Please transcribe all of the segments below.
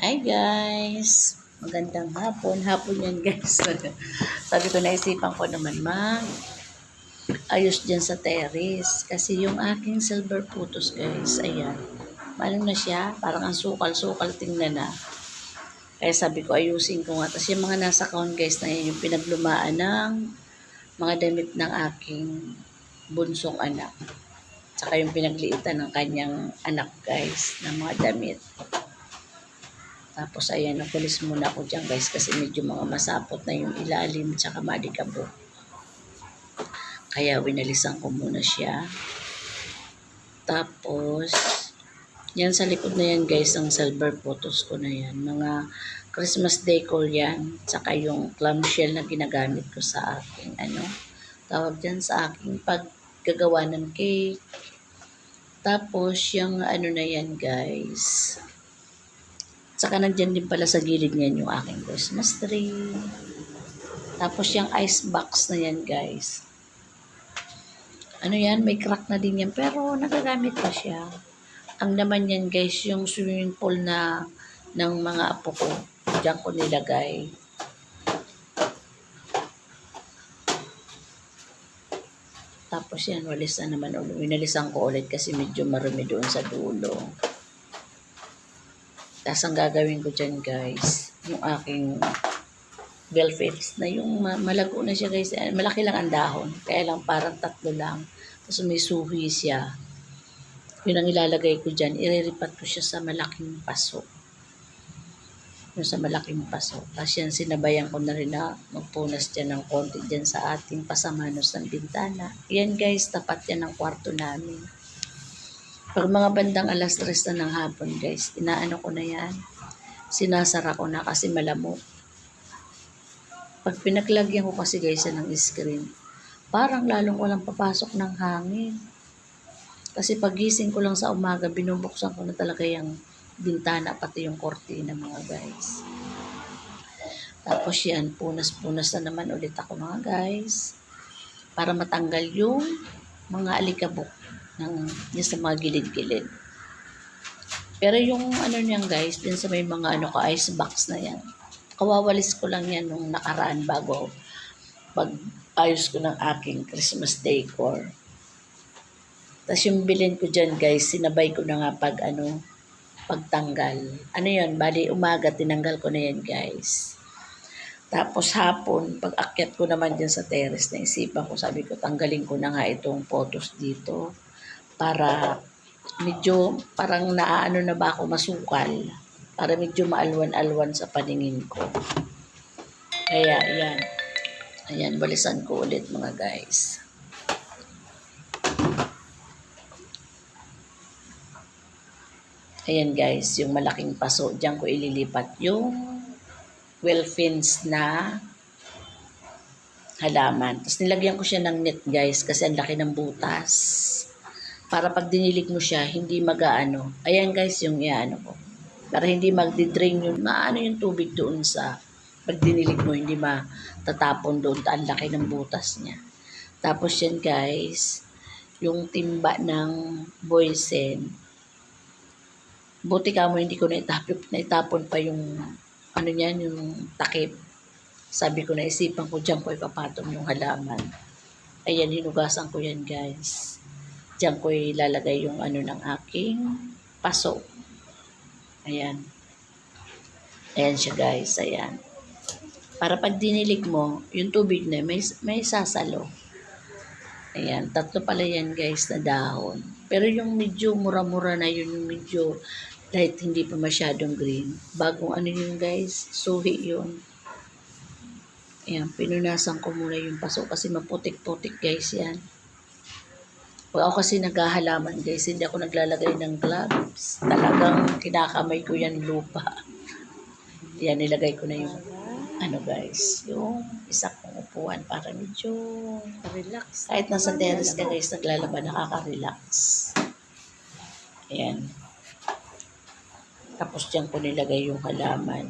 Hi guys! Magandang hapon. Hapon yan guys. Sabi ko naisipan ko naman ayos dyan sa terrace. Kasi yung aking silver photos guys, ayan. Paano na siya? Parang ang sukal-sukal tingnan na. Kaya sabi ko ayusin ko nga. Tapos yung mga nasa count guys na yan, yung pinaglumaan ng mga damit ng aking bunsong anak. Tsaka yung pinagliitan ng kanyang anak guys, ng mga damit. Tapos ayan, napulis muna ako dyan guys kasi medyo mga masapot na yung ilalim tsaka malikabok. Kaya winalisan ko muna siya. Tapos, yan sa likod na yan guys, ang silver photos ko na yan. Mga Christmas decor yan. Tsaka yung clamshell na ginagamit ko sa aking tawag dyan sa aking paggagawa ng cake. Tapos, yung na yan guys. Saka nandyan din pala sa gilid niyan yung aking Christmas tree. Tapos yung ice box na yan guys. Ano yan, may crack na din yan pero nagagamit pa siya. Ang naman yan guys, yung swimming pool na ng mga apo ko. Diyan ko nilagay. Tapos yan, walis na naman ulit. Winalisan ko ulit kasi medyo marumi doon sa dulo. Tapos ang gagawin ko dyan guys, yung aking bell fins na yung malago na siya guys. Malaki lang ang dahon. Kaya lang parang 3 lang. Tapos may suhi siya. Yun ang ilalagay ko dyan. Iriripat ko siya sa malaking paso. Yung sa malaking paso. Tapos yan sinabayan ko na rin na magpunas dyan ng konti dyan sa ating pasamanos ng bintana. Yan guys, tapat yan ng kwarto namin. Pag mga bandang alas 3 na ng hapon guys, inaano ko na yan. Sinasara ko na kasi malamok. Pag pinaglagyan ko kasi guys ng screen, parang lalong walang papasok ng hangin. Kasi pagising ko lang sa umaga, binubuksan ko na talaga yung bintana, pati yung kortina mga guys. Tapos yan, punas-punas na naman ulit ako mga guys. Para matanggal yung mga alikabok ng sa mga gilid-gilid. Pero yung niyan guys, din sa may mga ice box na yan. Kawawalis ko lang yan nung nakaraan bago pag-ayos ko ng aking Christmas decor. Tapos yung bilin ko dyan guys, sinabay ko na nga pagtanggal. Ano yun, bali umaga tinanggal ko na yan guys. Tapos hapon, pag akyat ko naman dyan sa terrace, naisipan ko, sabi ko tanggalin ko na nga itong photos dito. Para medyo parang naaano na ba ako masukal. Para medyo maalwan-alwan sa paningin ko. Kaya, yan. Ayan, balisan ko ulit mga guys. Ayan guys, yung malaking paso. Diyan ko ililipat yung well fenced na halaman. Tapos nilagyan ko siya ng net guys kasi ang laki ng butas. Para pag dinilig mo siya, hindi mag-aano. Ayan guys, yung iano ko. Para hindi magdi-drain yung yung tubig doon sa pag dinilig mo, hindi matatapon doon. Ang laki ng butas niya. Tapos yan guys, yung timba ng boysen. Buti ka mo, hindi ko naitapon pa yung niyan, yung takip. Sabi ko, naisipan ko dyan ko ipapatong yung halaman. Ayan, hinugasan ko yan guys. Diyan ko ilalagay yung ng aking paso. Ayan. Ayan siya guys. Ayan. Para pag dinilig mo, yung tubig na may sasalo. Ayan. 3 pala yan guys na dahon. Pero yung medyo mura-mura na yun, yung medyo light, hindi pa masyadong green. Bagong yun guys. Suhi yun. Ayan. Pinunasan ko muna yung paso kasi maputik-putik guys yan. Pag ako kasi naghahalaman guys, hindi ako naglalagay ng gloves. Talagang kinakamay ko yan lupa. Yan, nilagay ko na yung guys, yung isa kong upuan para medyo relax. Kahit nasa terrace ka guys, naglalaban, nakaka-relax. Ayan. Tapos dyan ko nilagay yung halaman.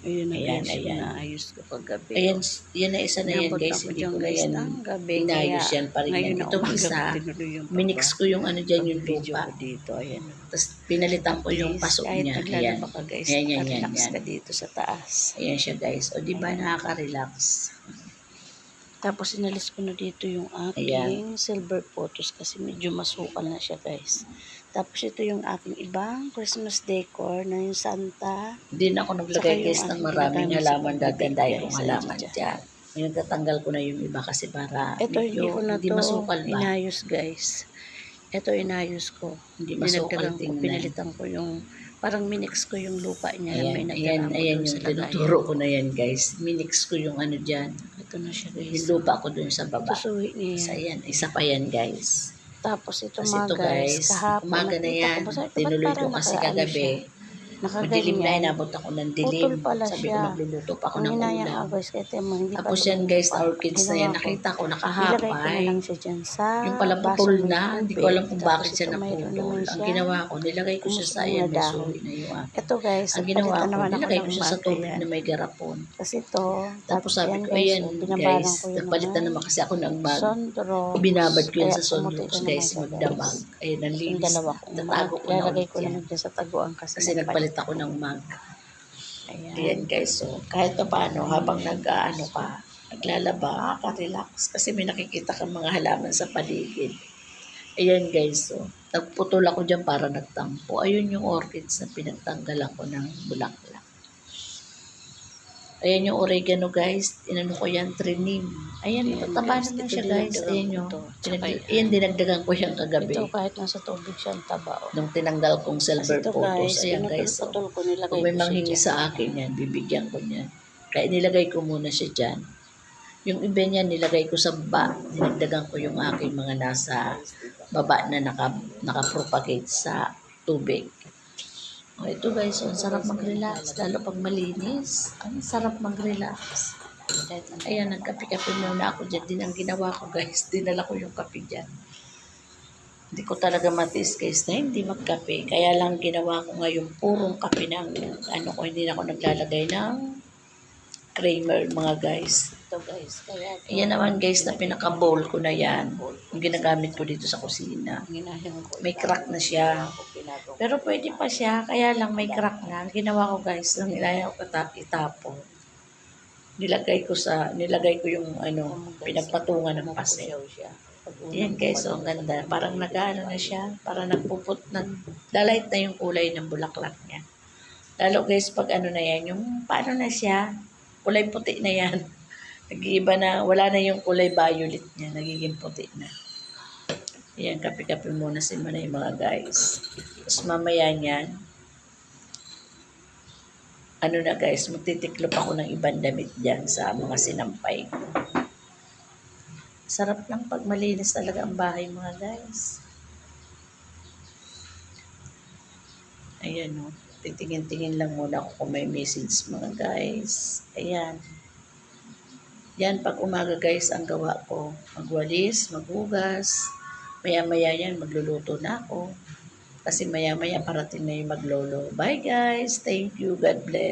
Ayun na Ayan, guys, yung ayan. naayos ko kagabi. Ayan, yan na isa na yan Inabot guys. ako Hindi dyan ko na guys yan ng gabi. inayos Kaya yan pa rin yan. ngayon na Itong umaga isa, tinuloy yung minix ko yung ano dyan, yung pag-video lupa. ko dito. Ayan. Tapos pinalitan At ko yung least, paso kahit niya. Ayan. naglalaba ka guys, Ayan, yan, yan, nakarelax yan. ka dito sa taas. Ayan siya guys. O diba Ayan. nakaka-relax. Tapos inalis ko na dito yung aking silver photos kasi medyo masukal na siya guys. Tapos ito yung aking ibang Christmas decor na yung Santa. Hindi na ako naglagay guys ng maraming halaman. Dagandahin kong halaman dyan. Ngayon tatanggal ko na yung iba kasi para ito hindi ko na hindi to masukal ba? inayos guys. Ito inayos ko. Hindi masukal Dinagdagan ko, tingnan. pinalitan ko yung, parang minix ko yung lupa niya na may Ayan, natira ko ayan dun yung sa lagayan. tinuturo ko na yan guys. Minix ko yung ano dyan. Ito na siya guys. Yung lupa ko dun sa baba. Tusuhi niya Isa yan. yan. Isa pa yan guys. Tapos ito Kasi mga ito guys, guys, kahapon umaga na nakita yan. ko, sabi ko, ba't Tinuloy ko parang kasi nakaano kagabi. siya? Madilim na, Nakaganyan. inabot ako ng dilim. Putol pala Sabi ko siya. magluluto pa ako Ang ng hinayang ulam. ko guys, kahit hindi pa Tapos yan guys, lumupa. orchids na yan. Ginawa ko, Nakita ko ilagay ko na nakahapay. lang siya dyan sa Yung pala baso putol may na. Hindi ko tubig. alam kung Tapos bakit siya ito, mayroon naputol. naman Ang siya. ginawa ko, nilagay ko siya sa ayan. May suhi na yung akin. Ito guys, Ang ginawa ko, naman ako nilagay ko ng siya sa mug, tubig ayan. na may garapon. Kasi ito, Tapos sabi ko, guys, ayan binabarang guys, ko yung nagpalitan naman kasi ako ng mug. Sondro. Binabad ko yan Kaya sa pumuti Sondrox na guys, naman siya, magdamag. Ayun, ang Yung linis dalawa na. kong Tatago mug, ko na lalagay ulit ko na yan. lang dyan sa taguan Kasi nagpalit ako ng mug. Ayan. Ayan guys, so kahit pa paano, habang nag-ano ka, naglalaba, nakaka-relax. Kasi may nakikita kang mga halaman sa paligid. Ayan guys, so nagputol ako dyan para nagtampo. Ayun yung orchids na pinagtanggalan ko ng bulaklak. Ayan yung oregano guys. Inano ko yan, trinim. Ayan, mataba naman siya guys. Ayan yung, ayan dinagdagan ko yan kagabi. Ito kahit nasa tubig siya, ang taba. Nung tinanggal kong silver Ito photos. Ayan guys, so, pinutol ko, nilagay kung may ko siya manghingi dyan. sa akin yan, bibigyan ko niyan. Kaya nilagay ko muna siya dyan. Yung iba niya nilagay ko sa baba. Dinagdagan ko yung aking mga nasa baba na nakapropagate sa tubig. O ito guys, ang sarap mag-relax. Lalo pag malinis. Ang sarap mag-relax. Ayan, nagkape-kape muna ako dyan. Din ang ginawa ko guys. Dinala ko yung kape dyan. Hindi ko talaga matiis guys na hindi magkape. Kaya lang ginawa ko ngayon purong kape ng ano ko. Hindi na ako naglalagay ng creamer mga guys. Ito guys, kaya ito, Ayan naman guys na pinaka-bowl ko na yan. Yung ginagamit ko dito sa kusina. ginahang ko. May crack na siya. Pero pwede pa siya, kaya lang may crack na. Ang ginawa ko guys, lang nilagay ko itapon. Nilagay ko yung ano, pinagpatungan ng paset. Yan guys, so ang ganda. Parang nag-ano na siya, parang nagdalight na yung kulay ng bulaklak niya. Lalo guys, pag ano na yan, yung paano na siya, kulay puti na yan. Nag-iiba na, wala na yung kulay violet niya, nagiging puti na. Ayan, kape-kape muna si Manay mga guys. Tapos mamaya niyan, ano na guys, magtitiklop ako ng ibang damit dyan sa mga sinampay ko. Sarap lang pag malinis talaga ang bahay mga guys. Ayan o, titingin-tingin lang muna ako kung may message mga guys. Ayan. Yan, pag umaga guys, ang gawa ko, magwalis, maghugas. Maya-maya yan, magluluto na ako. Kasi maya-maya parating na yung maglolo. Bye guys, thank you, God bless.